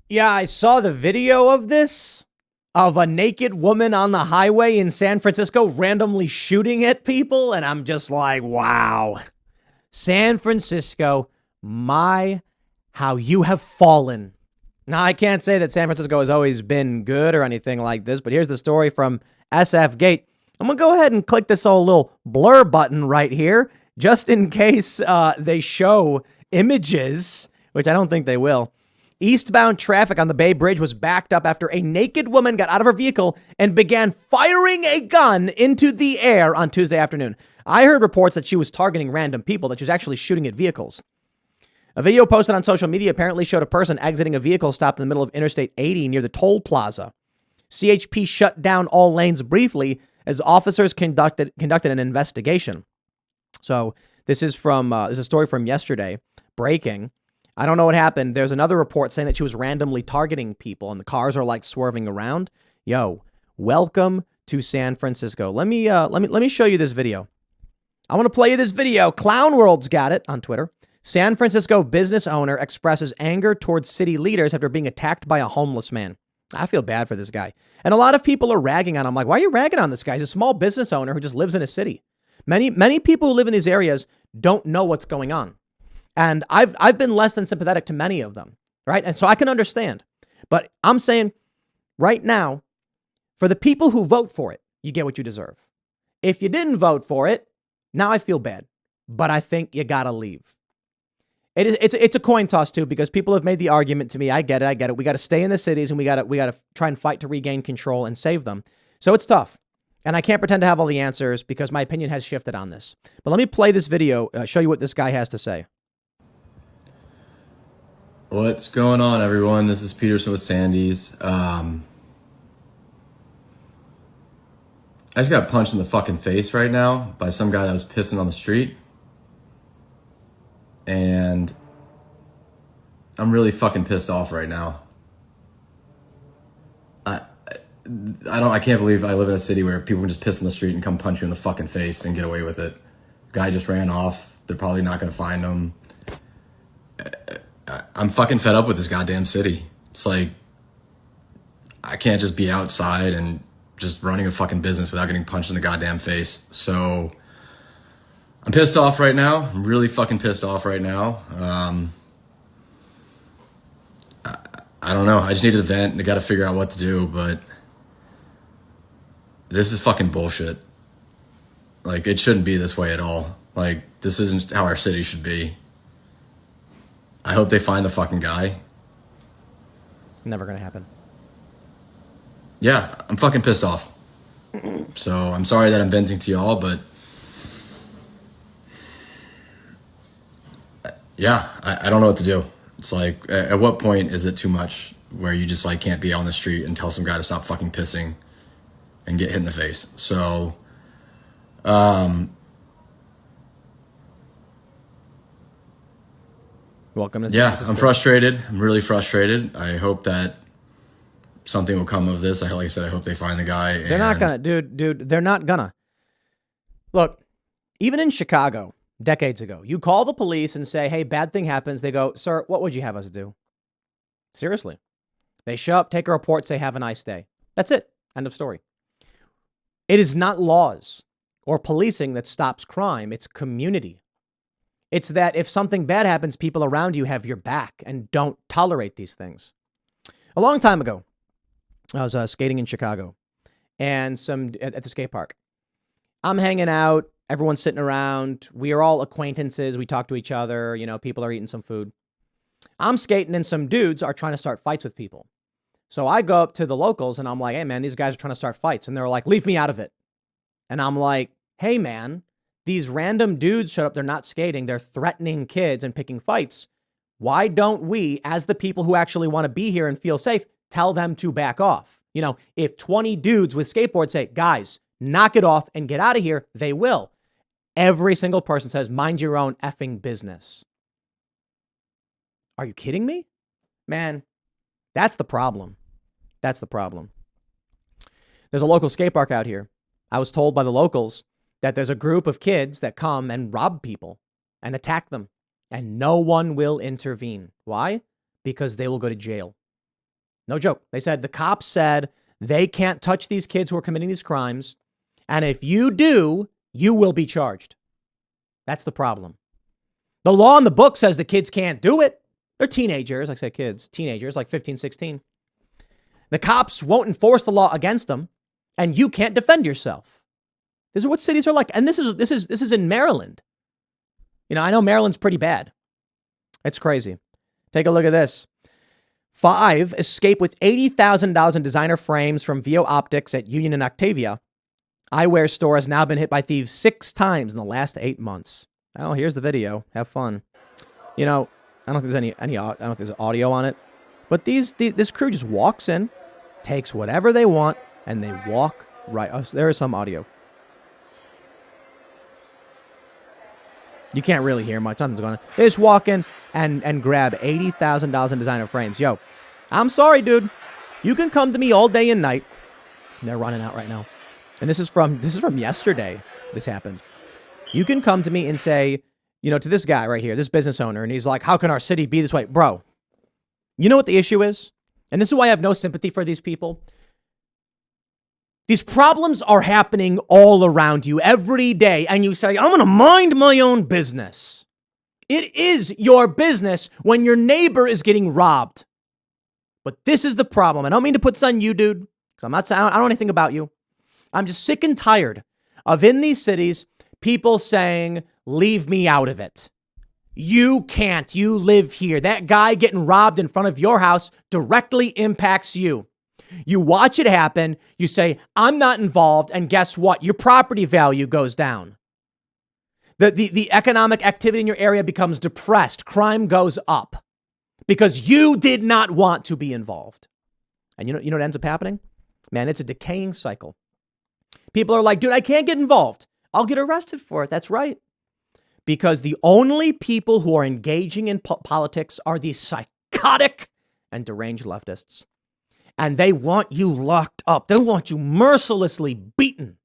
Yeah, I saw the video of this, of a naked woman on the highway in San Francisco randomly shooting at people, and I'm just like, wow. San Francisco, how you have fallen. Now, I can't say that San Francisco has always been good or anything like this, but here's the story from SF Gate. I'm going to go ahead and click this whole little blur button right here, just in case they show images, which I don't think they will. Eastbound traffic on the Bay Bridge was backed up after a naked woman got out of her vehicle and began firing a gun into the air on Tuesday afternoon. I heard reports that she was targeting random people, that she was actually shooting at vehicles. A video posted on social media apparently showed a person exiting a vehicle stopped in the middle of Interstate 80 near the toll plaza. CHP shut down all lanes briefly as officers conducted an investigation. So this is a story from yesterday, breaking. I don't know what happened. There's another report saying that she was randomly targeting people and the cars are like swerving around. Yo, welcome to San Francisco. Let me show you this video. I want to play you this video. Clown World's got it on Twitter. San Francisco business owner expresses anger towards city leaders after being attacked by a homeless man. I feel bad for this guy. And a lot of people are ragging on him. Like, why are you ragging on this guy? He's a small business owner who just lives in a city. Many people who live in these areas don't know what's going on. And I've been less than sympathetic to many of them, right? And so I can understand. But I'm saying right now, for the people who vote for it, you get what you deserve. If you didn't vote for it, now I feel bad. But I think you got to leave. It's a coin toss, too, because people have made the argument to me. I get it. We got to stay in the cities and we got to try and fight to regain control and save them. So it's tough. And I can't pretend to have all the answers because my opinion has shifted on this. But let me play this video, show you what this guy has to say. What's going on, everyone? This is Peterson with Sandy's. I just got punched in the fucking face right now by some guy that was pissing on the street. And I'm really fucking pissed off right now. I can't believe I live in a city where people can just piss on the street and come punch you in the fucking face and get away with it. Guy just ran off. They're probably not going to find him. I'm fucking fed up with this goddamn city. It's like, I can't just be outside and just running a fucking business without getting punched in the goddamn face. So I'm pissed off right now. I'm really fucking pissed off right now. I don't know. I just need to vent and I got to figure out what to do, but this is fucking bullshit. Like, it shouldn't be this way at all. Like, this isn't how our city should be. I hope they find the fucking guy. Never gonna happen. Yeah, I'm fucking pissed off. So I'm sorry that I'm venting to y'all, but yeah, I don't know what to do. It's like, at what point is it too much where you just like can't be on the street and tell some guy to stop fucking pissing and get hit in the face? So, welcome to San yeah, Francisco. I'm frustrated. I'm really frustrated. I hope that something will come of this. Like I said, I hope they find the guy. They're not gonna, dude, they're not gonna. Look, even in Chicago, decades ago, you call the police and say, hey, bad thing happens. They go, sir, what would you have us do? Seriously. They show up, take a report, say, have a nice day. That's it. End of story. It is not laws or policing that stops crime. It's community. It's that if something bad happens, people around you have your back and don't tolerate these things. A long time ago, I was skating in Chicago and at the skate park. I'm hanging out. Everyone's sitting around. We are all acquaintances. We talk to each other. You know, people are eating some food. I'm skating and some dudes are trying to start fights with people. So I go up to the locals and I'm like, hey, man, these guys are trying to start fights. And they're like, leave me out of it. And I'm like, hey, man, these random dudes showed up. They're not skating. They're threatening kids and picking fights. Why don't we, as the people who actually want to be here and feel safe, tell them to back off? You know, if 20 dudes with skateboards say, guys, knock it off and get out of here, they will. Every single person says, mind your own effing business. Are you kidding me? Man, that's the problem. That's the problem. There's a local skate park out here. I was told by the locals that there's a group of kids that come and rob people and attack them, and no one will intervene. Why? Because they will go to jail. No joke. They said the cops said they can't touch these kids who are committing these crimes. And if you do, you will be charged. That's the problem. The law in the book says the kids can't do it. They're teenagers. Like I said, kids, teenagers, like 15, 16. The cops won't enforce the law against them, and you can't defend yourself. This is what cities are like. And this is in Maryland. You know, I know Maryland's pretty bad. It's crazy. Take a look at this. 5 escape with $80,000 in designer frames from VO Optics at Union and Octavia. Eyewear store has now been hit by thieves 6 times in the last 8 months. Oh, here's the video. Have fun. You know, I don't think there's I don't think there's audio on it, but this crew just walks in, takes whatever they want, and they walk right. Oh, there is some audio. You can't really hear much. Nothing's going on. They just walk in and grab $80,000 in designer frames. Yo, I'm sorry, dude. You can come to me all day and night. And they're running out right now. And this is from yesterday. This happened. You can come to me and say, you know, to this guy right here, this business owner, and he's like, how can our city be this way? Bro, you know what the issue is? And this is why I have no sympathy for these people. These problems are happening all around you every day, and you say, I'm going to mind my own business. It is your business when your neighbor is getting robbed. But this is the problem. I don't mean to put this on you, dude, because I'm not saying I don't know anything about you. I'm just sick and tired of in these cities people saying, leave me out of it. You can't. You live here. That guy getting robbed in front of your house directly impacts you. You watch it happen. You say, I'm not involved. And guess what? Your property value goes down. The economic activity in your area becomes depressed. Crime goes up because you did not want to be involved. And you know what ends up happening? Man, it's a decaying cycle. People are like, dude, I can't get involved. I'll get arrested for it. That's right. Because the only people who are engaging in politics are these psychotic and deranged leftists. And they want you locked up. They want you mercilessly beaten.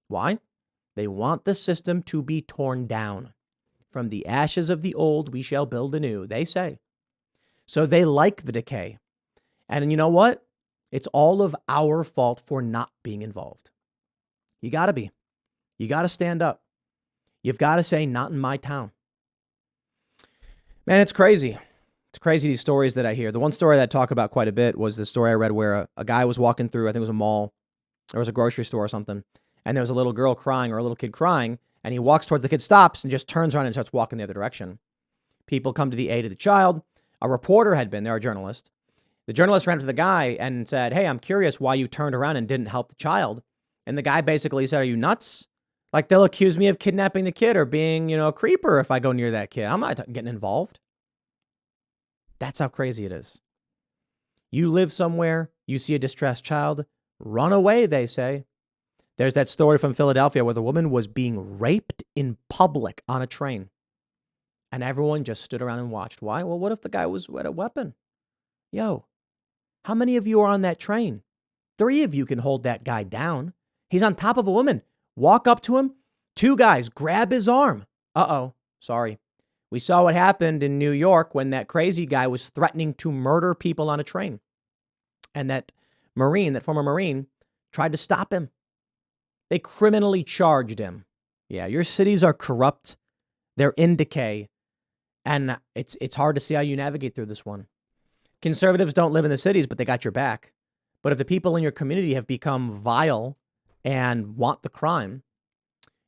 Why? They want the system to be torn down. From the ashes of the old, we shall build anew, they say. So they like the decay. And you know what? It's all of our fault for not being involved. You got to be. You got to stand up. You've got to say, not in my town. Man, it's crazy. It's crazy, these stories that I hear. The one story that I talk about quite a bit was the story I read where a guy was walking through, I think it was a mall, or it was a grocery store or something, and there was a little girl crying or a little kid crying, and he walks towards the kid, stops, and just turns around and starts walking the other direction. People come to the aid of the child. A reporter had been there, a journalist. The journalist ran up to the guy and said, hey, I'm curious why you turned around and didn't help the child. And the guy basically said, are you nuts? Like, they'll accuse me of kidnapping the kid or being, you know, a creeper if I go near that kid. I'm not getting involved. That's how crazy it is. You live somewhere, you see a distressed child, run away, they say. There's that story from Philadelphia where the woman was being raped in public on a train. And everyone just stood around and watched. Why? Well, what if the guy had a weapon? Yo, how many of you are on that train? 3 of you can hold that guy down. He's on top of a woman. Walk up to him. 2 guys grab his arm. Uh-oh, sorry. We saw what happened in New York when that crazy guy was threatening to murder people on a train. And that former Marine, tried to stop him. They criminally charged him. Yeah, your cities are corrupt. They're in decay. And it's hard to see how you navigate through this one. Conservatives don't live in the cities, but they got your back. But if the people in your community have become vile and want the crime,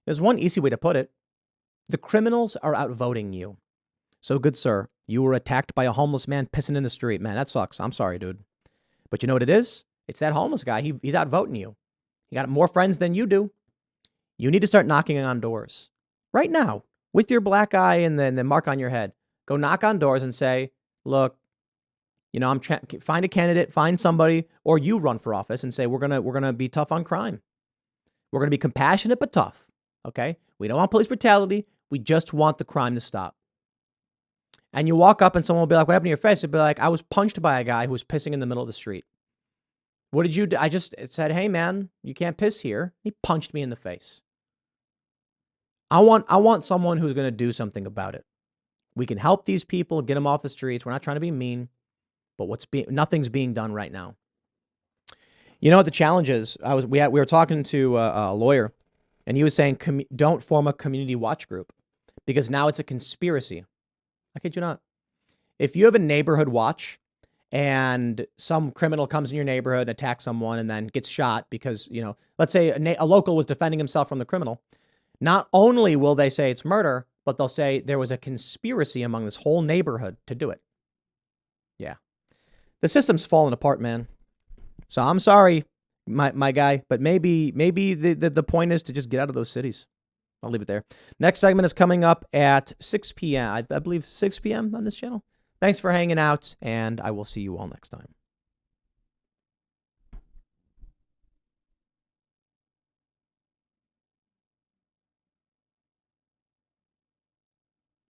there's one easy way to put it. The criminals are outvoting you. So, good sir, you were attacked by a homeless man pissing in the street. Man, that sucks. I'm sorry, dude. But you know what it is? It's that homeless guy. He's outvoting you. He got more friends than you do. You need to start knocking on doors. Right now, with your black eye and the mark on your head. Go knock on doors and say, look, you know, find a candidate, find somebody, or you run for office and say, we're gonna be tough on crime. We're gonna be compassionate but tough. Okay? We don't want police brutality. We just want the crime to stop. And you walk up and someone will be like, what happened to your face? It'll be like, I was punched by a guy who was pissing in the middle of the street. What did you do? It said, hey man, you can't piss here. He punched me in the face. I want someone who's going to do something about it. We can help these people, get them off the streets. We're not trying to be mean, but nothing's being done right now. You know what the challenge is? We were talking to a lawyer, and he was saying don't form a community watch group because now it's a conspiracy. I kid you not. If you have a neighborhood watch and some criminal comes in your neighborhood and attacks someone and then gets shot because, let's say a local was defending himself from the criminal, not only will they say it's murder, but they'll say there was a conspiracy among this whole neighborhood to do it. Yeah. The system's falling apart, man. So I'm sorry, my guy, but maybe the point is to just get out of those cities. I'll leave it there. Next segment is coming up at 6 p.m. I believe 6 p.m. on this channel. Thanks for hanging out, and I will see you all next time.